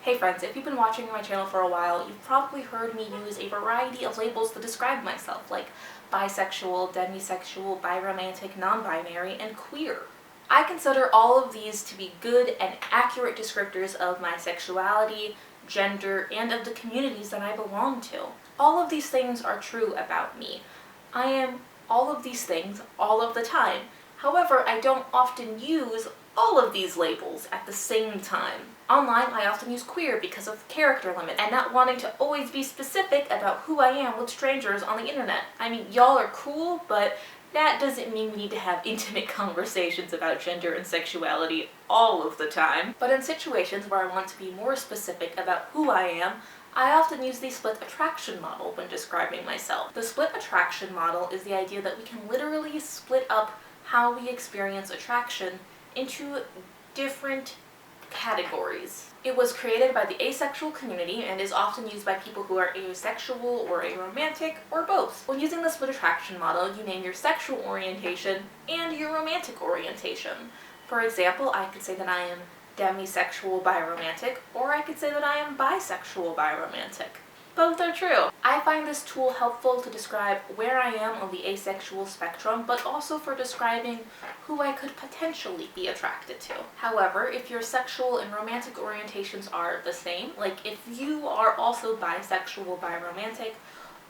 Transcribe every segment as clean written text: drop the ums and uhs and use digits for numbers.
Hey friends, if you've been watching my channel for a while, you've probably heard me use a variety of labels to describe myself, like bisexual, demisexual, biromantic, non-binary, and queer. I consider all of these to be good and accurate descriptors of my sexuality, gender, and of the communities that I belong to. All of these things are true about me. I am all of these things all of the time. However, I don't often use all of these labels at the same time. Online, I often use queer because of character limit and not wanting to always be specific about who I am with strangers on the internet. I mean, y'all are cool, but that doesn't mean we need to have intimate conversations about gender and sexuality all of the time. But in situations where I want to be more specific about who I am, I often use the split attraction model when describing myself. The split attraction model is the idea that we can literally split up how we experience attraction into different categories. It was created by the asexual community and is often used by people who are asexual or aromantic or both. When using the split attraction model, you name your sexual orientation and your romantic orientation. For example, I could say that I am demisexual biromantic, or I could say that I am bisexual biromantic. Both are true. I find this tool helpful to describe where I am on the asexual spectrum, but also for describing who I could potentially be attracted to. However, if your sexual and romantic orientations are the same, like if you are also bisexual biromantic,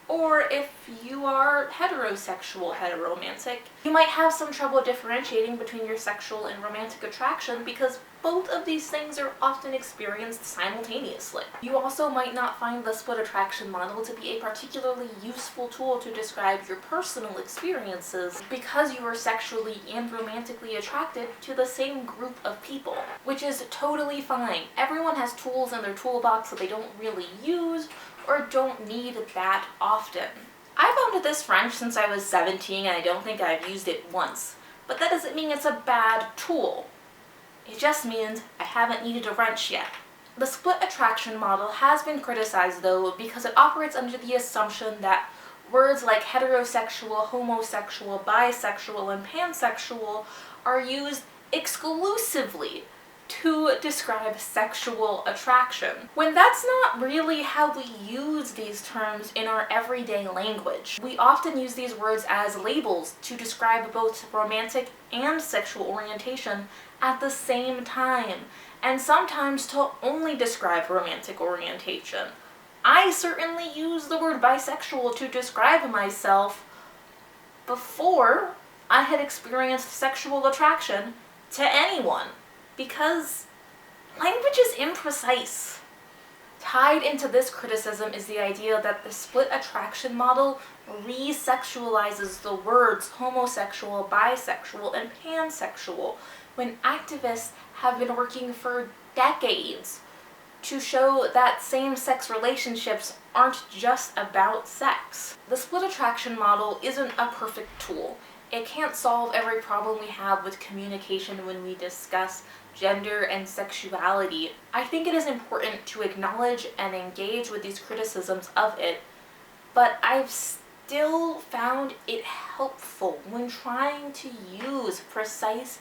or if you are heterosexual heteromantic, you might have some trouble differentiating between your sexual and romantic attraction because both of these things are often experienced simultaneously. You also might not find the split attraction model to be a particularly useful tool to describe your personal experiences because you are sexually and romantically attracted to the same group of people, which is totally fine. Everyone has tools in their toolbox that they don't really use or don't need that often. I've owned this wrench since I was 17 and I don't think I've used it once, but that doesn't mean it's a bad tool. It just means I haven't needed a wrench yet. The split attraction model has been criticized though because it operates under the assumption that words like heterosexual, homosexual, bisexual, and pansexual are used exclusively to describe sexual attraction, when that's not really how we use these terms in our everyday language. We often use these words as labels to describe both romantic and sexual orientation at the same time, and sometimes to only describe romantic orientation. I certainly use the word bisexual to describe myself before I had experienced sexual attraction to anyone, because language is imprecise. Tied into this criticism is the idea that the split attraction model re-sexualizes the words homosexual, bisexual, and pansexual, when activists have been working for decades to show that same-sex relationships aren't just about sex. The split attraction model isn't a perfect tool. It can't solve every problem we have with communication when we discuss gender and sexuality. I think it is important to acknowledge and engage with these criticisms of it, but I've still found it helpful when trying to use precise,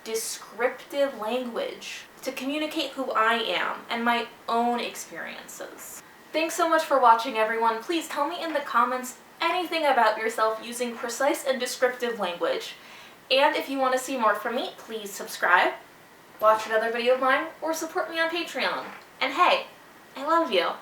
descriptive language to communicate who I am and my own experiences. Thanks so much for watching, everyone. Please tell me in the comments anything about yourself using precise and descriptive language. And if you want to see more from me, please subscribe, watch another video of mine, or support me on Patreon. And hey, I love you.